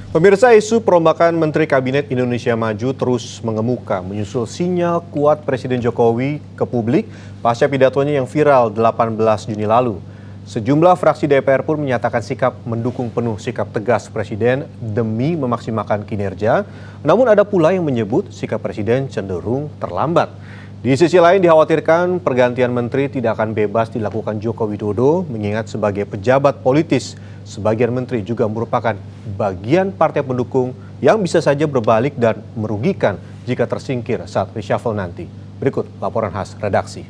Pemirsa, isu perombakan Menteri Kabinet Indonesia Maju terus mengemuka menyusul sinyal kuat Presiden Jokowi ke publik pasca pidatonya yang viral 18 Juni lalu. Sejumlah fraksi DPR pun menyatakan sikap mendukung penuh sikap tegas Presiden demi memaksimalkan kinerja. Namun ada pula yang menyebut sikap Presiden cenderung terlambat. Di sisi lain dikhawatirkan pergantian menteri tidak akan bebas dilakukan Joko Widodo mengingat sebagai pejabat politis, sebagian menteri juga merupakan bagian partai pendukung yang bisa saja berbalik dan merugikan jika tersingkir saat reshuffle nanti. Berikut laporan khas redaksi.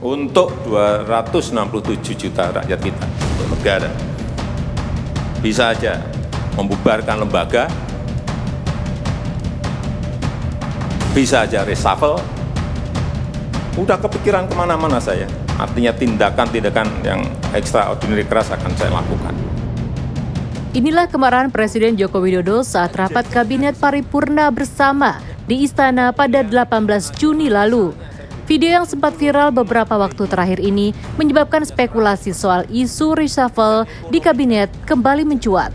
Untuk 267 juta rakyat kita, untuk negara, bisa saja membubarkan lembaga, bisa saja reshuffle. Udah kepikiran kemana-mana saya. Artinya tindakan-tindakan yang extraordinary keras akan saya lakukan. Inilah kemarahan Presiden Joko Widodo saat rapat Kabinet Paripurna bersama di Istana pada 18 Juni lalu. Video yang sempat viral beberapa waktu terakhir ini menyebabkan spekulasi soal isu reshuffle di Kabinet kembali mencuat.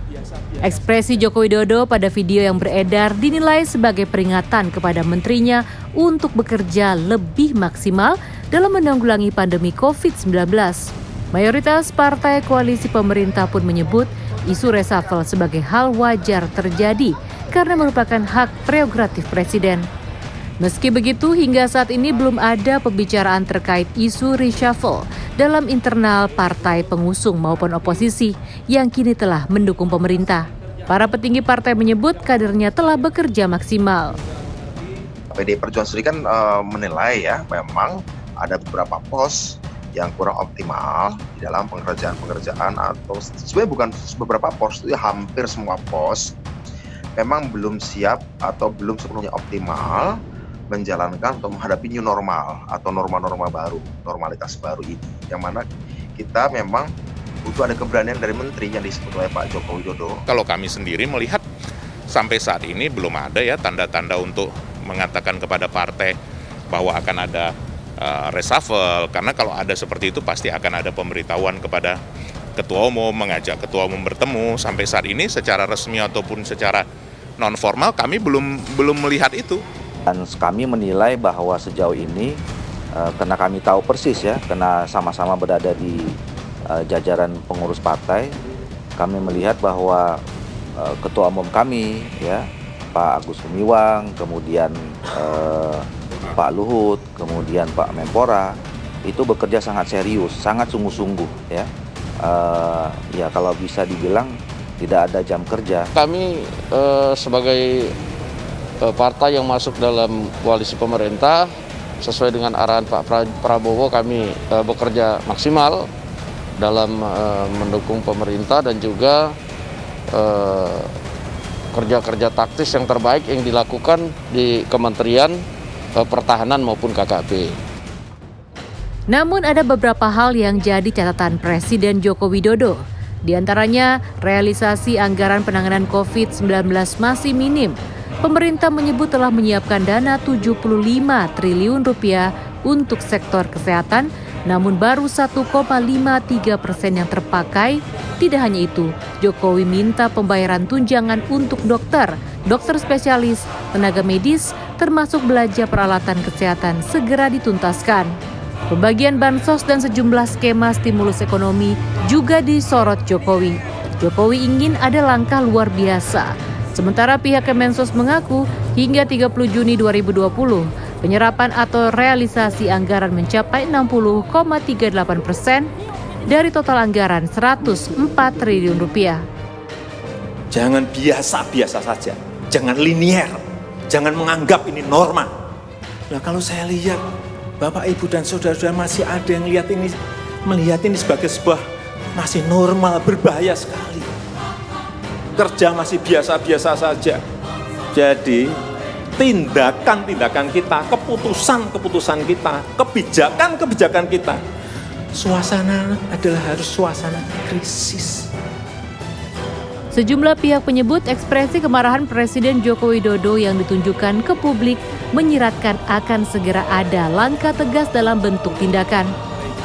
Ekspresi Joko Widodo pada video yang beredar dinilai sebagai peringatan kepada menterinya untuk bekerja lebih maksimal dalam menanggulangi pandemi COVID-19. Mayoritas partai koalisi pemerintah pun menyebut isu reshuffle sebagai hal wajar terjadi karena merupakan hak prerogatif Presiden. Meski begitu, hingga saat ini belum ada pembicaraan terkait isu reshuffle dalam internal partai pengusung maupun oposisi yang kini telah mendukung pemerintah. Para petinggi partai menyebut kadernya telah bekerja maksimal. PDI Perjuangan sendiri kan menilai ya memang ada beberapa pos yang kurang optimal di dalam pengerjaan atau sebenarnya bukan beberapa pos, itu hampir semua pos memang belum siap atau belum sepenuhnya optimal menjalankan atau menghadapi new normal atau norma-norma baru, normalitas baru ini. Yang mana kita memang butuh ada keberanian dari menteri yang disebut oleh Pak Joko Widodo. Kalau kami sendiri melihat sampai saat ini belum ada ya tanda-tanda untuk mengatakan kepada partai bahwa akan ada reshuffle, karena kalau ada seperti itu pasti akan ada pemberitahuan kepada ketua umum, mengajak ketua umum bertemu. Sampai saat ini secara resmi ataupun secara non formal kami belum melihat itu. Dan kami menilai bahwa sejauh ini karena kami tahu persis ya, karena sama-sama berada di jajaran pengurus partai, kami melihat bahwa ketua umum kami ya Pak Agus Gumiwang, kemudian Pak Luhut, kemudian Pak Menpora itu bekerja sangat serius, sangat sungguh-sungguh ya. Ya kalau bisa dibilang tidak ada jam kerja. Kami sebagai partai yang masuk dalam koalisi pemerintah sesuai dengan arahan Pak Prabowo, kami bekerja maksimal dalam mendukung pemerintah dan juga kerja-kerja taktis yang terbaik yang dilakukan di Kementerian Pertahanan maupun KKP. Namun ada beberapa hal yang jadi catatan Presiden Joko Widodo. Di antaranya, realisasi anggaran penanganan COVID-19 masih minim. Pemerintah menyebut telah menyiapkan dana 75 triliun rupiah untuk sektor kesehatan, namun baru 1,53% yang terpakai. Tidak hanya itu, Jokowi minta pembayaran tunjangan untuk dokter spesialis, tenaga medis, termasuk belanja peralatan kesehatan segera dituntaskan. Pembagian bansos dan sejumlah skema stimulus ekonomi juga disorot Jokowi. Jokowi ingin ada langkah luar biasa. Sementara pihak Kemensos mengaku hingga 30 Juni 2020, penyerapan atau realisasi anggaran mencapai 60,38% dari total anggaran 104 triliun rupiah. Jangan biasa-biasa saja, jangan linier, jangan menganggap ini norma. Nah kalau saya lihat, Bapak, Ibu, dan saudara-saudara masih ada yang melihat ini sebagai sebuah masih normal, berbahaya sekali. Kerja masih biasa-biasa saja. Jadi tindakan-tindakan kita, keputusan-keputusan kita, kebijakan-kebijakan kita, suasana adalah harus suasana krisis. Sejumlah pihak menyebut ekspresi kemarahan Presiden Joko Widodo yang ditunjukkan ke publik menyiratkan akan segera ada langkah tegas dalam bentuk tindakan.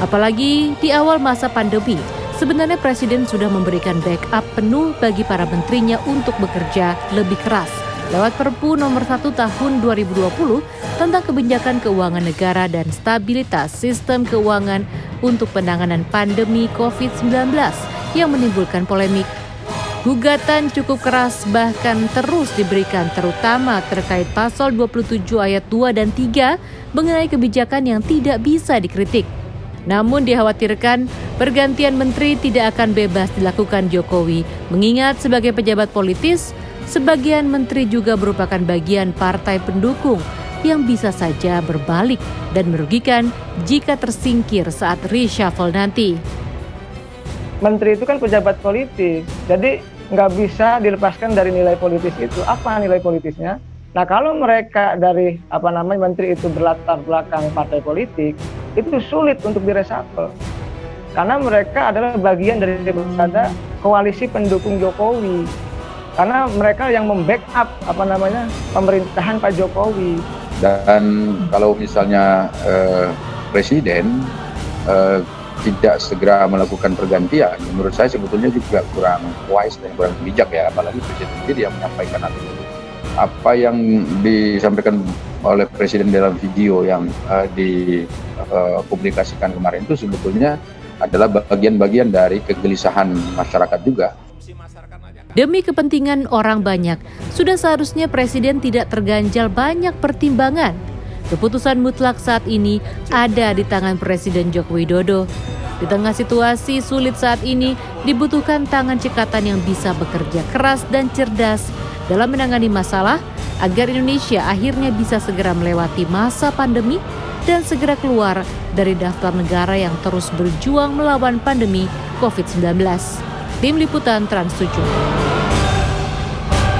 Apalagi di awal masa pandemi, Sebenarnya Presiden sudah memberikan backup penuh bagi para menterinya untuk bekerja lebih keras lewat Perpu nomor 1 tahun 2020 tentang kebijakan keuangan negara dan stabilitas sistem keuangan untuk penanganan pandemi COVID-19 yang menimbulkan polemik. Gugatan cukup keras bahkan terus diberikan terutama terkait pasal 27 ayat 2 dan 3 mengenai kebijakan yang tidak bisa dikritik. Namun dikhawatirkan pergantian menteri tidak akan bebas dilakukan Jokowi, mengingat sebagai pejabat politis, sebagian menteri juga merupakan bagian partai pendukung yang bisa saja berbalik dan merugikan jika tersingkir saat reshuffle nanti. Menteri itu kan pejabat politik, jadi nggak bisa dilepaskan dari nilai politis itu. Apa nilai politisnya? Nah, kalau mereka dari menteri itu berlatar belakang partai politik, itu sulit untuk direshuffle. Karena mereka adalah bagian daripada koalisi pendukung Jokowi. Karena mereka yang membackup pemerintahan Pak Jokowi. Dan kalau misalnya presiden tidak segera melakukan pergantian, menurut saya sebetulnya juga kurang wise dan kurang bijak ya, apalagi presiden sendiri yang menyampaikan apa yang disampaikan oleh presiden dalam video yang dipublikasikan kemarin itu sebetulnya adalah bagian-bagian dari kegelisahan masyarakat juga. Demi kepentingan orang banyak, sudah seharusnya Presiden tidak terganjal banyak pertimbangan. Keputusan mutlak saat ini ada di tangan Presiden Joko Widodo. Di tengah situasi sulit saat ini, dibutuhkan tangan cekatan yang bisa bekerja keras dan cerdas dalam menangani masalah agar Indonesia akhirnya bisa segera melewati masa pandemi dan segera keluar dari daftar negara yang terus berjuang melawan pandemi COVID-19. Tim Liputan Trans 7.